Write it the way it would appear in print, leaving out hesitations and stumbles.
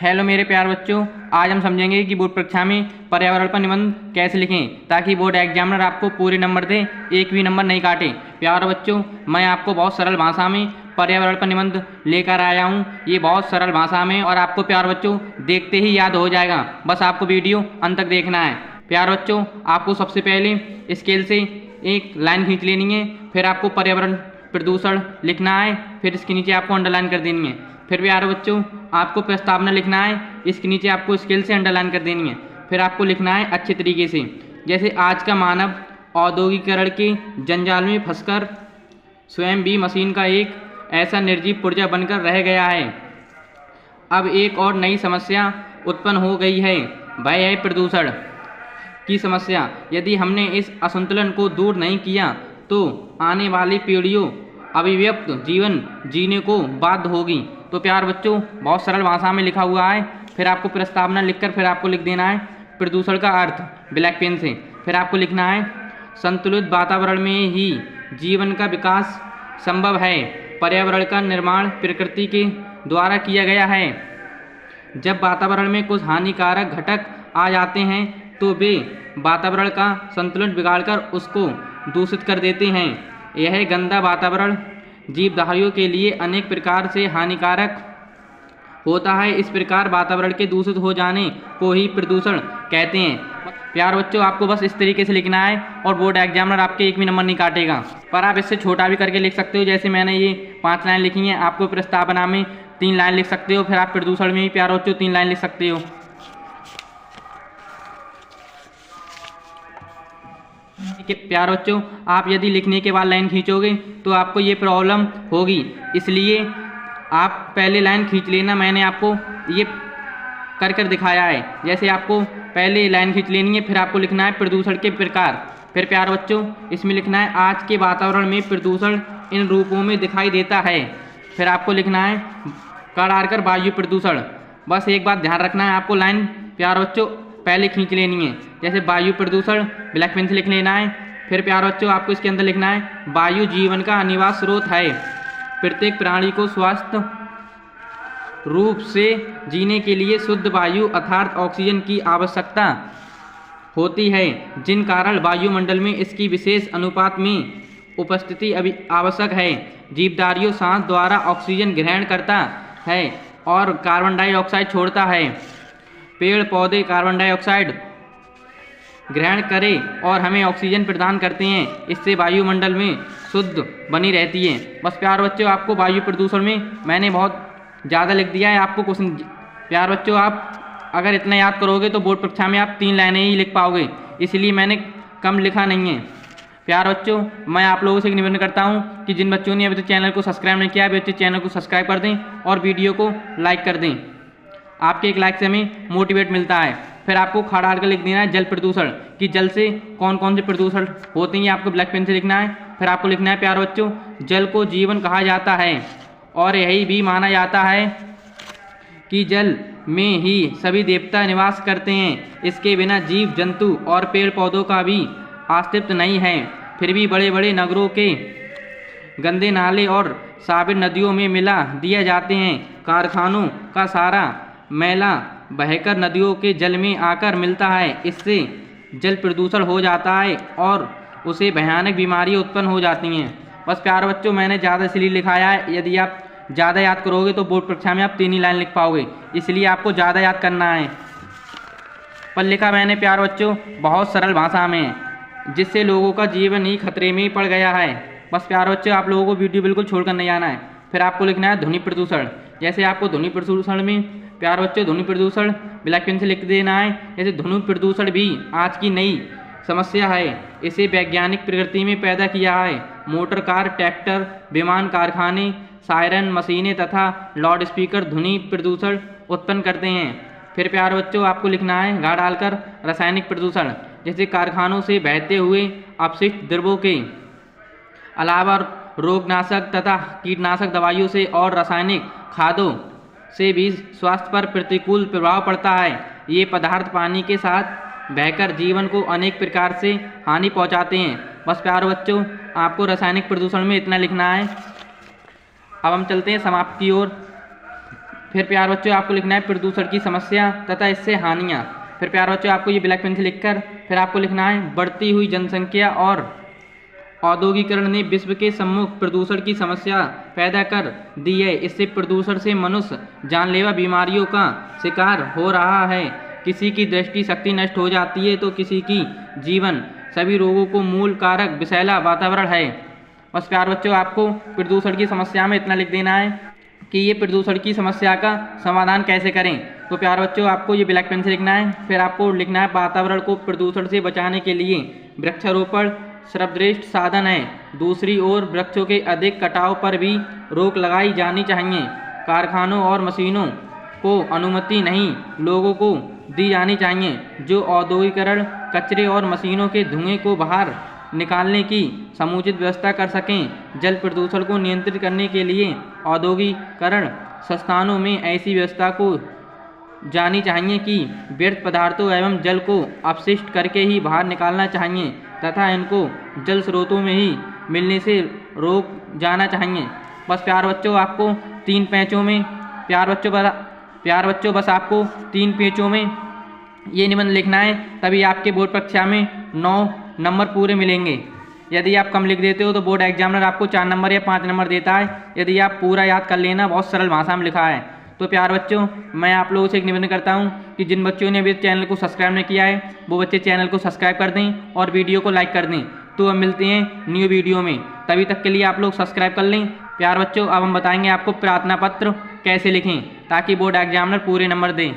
Hello मेरे प्यारे बच्चों, आज हम समझेंगे कि बोर्ड परीक्षा में पर्यावरण पर निबंध कैसे लिखें ताकि बोर्ड एग्जामिनर आपको पूरे नंबर दे, एक भी नंबर नहीं काटे। प्यारे बच्चों, मैं आपको बहुत सरल भाषा में पर्यावरण पर निबंध लेकर आया हूँ। ये बहुत सरल भाषा में और आपको प्यारे बच्चों देखते ही याद हो जाएगा। बस आपको वीडियो अंत तक देखना है। प्यारे बच्चों, आपको सबसे पहले स्केल से एक लाइन खींच लेनी है, फिर आपको पर्यावरण प्रदूषण लिखना है, फिर इसके नीचे आपको अंडरलाइन कर देनी है। फिर प्यारे बच्चों, आपको प्रस्तावना लिखना है, इसके नीचे आपको स्केल से अंडरलाइन कर देनी है। फिर आपको लिखना है अच्छे तरीके से, जैसे आज का मानव औद्योगिकरण के जंजाल में फंसकर स्वयं भी मशीन का एक ऐसा निर्जीव पुर्जा बनकर रह गया है। अब एक और नई समस्या उत्पन्न हो गई है, वह है प्रदूषण की समस्या। यदि हमने इस असंतुलन को दूर नहीं किया तो आने वाली पीढ़ियों अभिव्यक्त जीवन जीने को बाध्य होगी। तो प्यारे बच्चों, बहुत सरल भाषा में लिखा हुआ है। फिर आपको प्रस्तावना लिखकर फिर आपको लिख देना है प्रदूषण का अर्थ ब्लैक पेन से। फिर आपको लिखना है संतुलित वातावरण में ही जीवन का विकास संभव है। पर्यावरण का निर्माण प्रकृति के द्वारा किया गया है। जब वातावरण में कुछ हानिकारक घटक आ जाते हैं तो वे वातावरण का संतुलन बिगाड़कर उसको दूषित कर देते हैं। यह गंदा वातावरण जीवधारियों के लिए अनेक प्रकार से हानिकारक होता है। इस प्रकार वातावरण के दूषित हो जाने को ही प्रदूषण कहते हैं। प्यारे बच्चों, आपको बस इस तरीके से लिखना है और बोर्ड एग्जामिनर आपके एक भी नंबर नहीं काटेगा। पर आप इससे छोटा भी करके लिख सकते हो, जैसे मैंने ये 5 लाइन लिखी हैं। आपको प्रस्तावना में 3 लाइन लिख सकते हो, फिर आप प्रदूषण में भी प्यारे बच्चों 3 लाइन लिख सकते हो। प्यारे बच्चों, आप यदि लिखने के बाद लाइन खींचोगे तो आपको ये प्रॉब्लम होगी, इसलिए आप पहले लाइन खींच लेना। मैंने आपको ये कर दिखाया है। जैसे आपको पहले लाइन खींच लेनी है, फिर आपको लिखना है प्रदूषण के प्रकार। फिर प्यारे बच्चों, इसमें लिखना है आज के वातावरण में प्रदूषण इन रूपों में दिखाई देता है। फिर आपको लिखना है कर वायु प्रदूषण। बस एक बात ध्यान रखना है, आपको लाइन प्यारे बच्चों पहले खींच लेनी है। जैसे वायु प्रदूषण ब्लैक पेन से लिख लेना है। फिर प्यारे बच्चों, आपको इसके अंदर लिखना है वायु जीवन का अनिवार्य स्रोत है। प्रत्येक प्राणी को स्वस्थ रूप से जीने के लिए शुद्ध वायु अर्थात ऑक्सीजन की आवश्यकता होती है, जिन कारण वायुमंडल में इसकी विशेष अनुपात में उपस्थिति अभी आवश्यक है। जीवधारियों सांस द्वारा ऑक्सीजन ग्रहण करता है और कार्बन डाइऑक्साइड छोड़ता है। पेड़ पौधे कार्बन डाइऑक्साइड ग्रहण करें और हमें ऑक्सीजन प्रदान करते हैं। इससे वायुमंडल में शुद्ध बनी रहती है। बस प्यारे बच्चों, आपको वायु प्रदूषण में मैंने बहुत ज़्यादा लिख दिया है। आपको क्वेश्चन प्यारे बच्चों, आप अगर इतना याद करोगे तो बोर्ड परीक्षा में आप 3 लाइनें ही लिख पाओगे, इसलिए मैंने कम लिखा नहीं है। प्यारे बच्चों, मैं आप लोगों से एक निवेदन करता हूँ कि जिन बच्चों ने अभी तक चैनल को सब्सक्राइब नहीं किया, अभी बच्चे चैनल को सब्सक्राइब कर दें और वीडियो को लाइक कर दें। आपके एक लाइक से हमें मोटिवेट मिलता है। फिर आपको खड़ा डाल कर लिख देना है जल प्रदूषण, कि जल से कौन कौन से प्रदूषण होते हैं, आपको ब्लैक पेन से लिखना है। फिर आपको लिखना है प्यारे बच्चों जल को जीवन कहा जाता है और यही भी माना जाता है कि जल में ही सभी देवता निवास करते हैं। इसके बिना जीव जंतु और पेड़ पौधों का भी अस्तित्व नहीं है। फिर भी बड़े बड़े नगरों के गंदे नाले और साबिर नदियों में मिला दिए जाते हैं। कारखानों का सारा मैला बहकर नदियों के जल में आकर मिलता है। इससे जल प्रदूषण हो जाता है और उसे भयानक बीमारियां उत्पन्न हो जाती हैं। बस प्यारे बच्चों, मैंने ज़्यादा इसलिए लिखाया है, यदि आप ज़्यादा याद करोगे तो बोर्ड परीक्षा में आप 3 ही लाइन लिख पाओगे, इसलिए आपको ज़्यादा याद करना है। पर लिखा मैंने प्यारे बच्चों बहुत सरल भाषा में, जिससे लोगों का जीवन ही खतरे में पड़ गया है। बस प्यारे बच्चों, आप लोगों को वीडियो बिल्कुल छोड़कर नहीं आना है। फिर आपको लिखना है ध्वनि प्रदूषण। जैसे आपको ध्वनि प्रदूषण में प्यारे बच्चों ध्वनि प्रदूषण ब्लैक पेन से लिख देना है। जैसे ध्वनि प्रदूषण भी आज की नई समस्या है। इसे वैज्ञानिक प्रकृति में पैदा किया है। मोटर कार, ट्रैक्टर, विमान, कारखाने, सायरन मशीनें तथा लाउड स्पीकर ध्वनि प्रदूषण उत्पन्न करते हैं। फिर प्यारे बच्चों, आपको लिखना है घा डालकर रासायनिक प्रदूषण। जैसे कारखानों से बहते हुए अपशिष्ट द्रव्यों के अलावा रोगनाशक तथा कीटनाशक दवाइयों से और रासायनिक खादों से भी स्वास्थ्य पर प्रतिकूल प्रभाव पड़ता है। ये पदार्थ पानी के साथ बहकर जीवन को अनेक प्रकार से हानि पहुंचाते हैं। बस प्यारे बच्चों, आपको रासायनिक प्रदूषण में इतना लिखना है। अब हम चलते हैं समाप्ति की ओर। फिर प्यार बच्चों आपको लिखना है प्रदूषण की समस्या तथा इससे हानियाँ। फिर प्यार बच्चों आपको ये ब्लैक पेन से लिखकर फिर आपको लिखना है बढ़ती हुई जनसंख्या और औद्योगिकरण ने विश्व के सम्मुख प्रदूषण की समस्या पैदा कर दी है। इससे प्रदूषण से मनुष्य जानलेवा बीमारियों का शिकार हो रहा है। किसी की दृष्टि शक्ति नष्ट हो जाती है तो किसी की जीवन। सभी रोगों को मूल कारक विषैला वातावरण है। बस प्यार बच्चों आपको प्रदूषण की समस्या में इतना लिख देना है कि ये प्रदूषण की समस्या का समाधान कैसे करें। तो प्यार बच्चों आपको ये ब्लैक पेन से लिखना है। फिर आपको लिखना है वातावरण को प्रदूषण से बचाने के लिए वृक्षारोपण सर्वश्रेष्ठ साधन है। दूसरी ओर वृक्षों के अधिक कटाव पर भी रोक लगाई जानी चाहिए। कारखानों और मशीनों को अनुमति नहीं लोगों को दी जानी चाहिए जो औद्योगिकरण कचरे और मशीनों के धुएं को बाहर निकालने की समुचित व्यवस्था कर सकें। जल प्रदूषण को नियंत्रित करने के लिए औद्योगिकरण संस्थानों में ऐसी व्यवस्था को जानी चाहिए कि व्यर्थ पदार्थों एवं जल को अपशिष्ट करके ही बाहर निकालना चाहिए तथा इनको जल स्रोतों में ही मिलने से रोक जाना चाहिए। बस प्यार बच्चों आपको 3 पेजों में प्यार बच्चों बस आपको 3 पेजों में ये निबंध लिखना है, तभी आपके बोर्ड परीक्षा में 9 नंबर पूरे मिलेंगे। यदि आप कम लिख देते हो तो बोर्ड एग्जामिनर आपको 4 नंबर या 5 नंबर देता है। यदि आप पूरा याद कर लेना, बहुत सरल भाषा में लिखा है। तो प्यार बच्चों मैं आप लोगों से एक निवेदन करता हूं कि जिन बच्चों ने अभी चैनल को सब्सक्राइब नहीं किया है वो बच्चे चैनल को सब्सक्राइब कर दें और वीडियो को लाइक कर दें। तो अब मिलते हैं न्यू वीडियो में, तभी तक के लिए आप लोग सब्सक्राइब कर लें। प्यार बच्चों अब हम बताएंगे आपको प्रार्थना पत्र कैसे लिखें ताकि बोर्ड एग्जामिनर पूरे नंबर दें।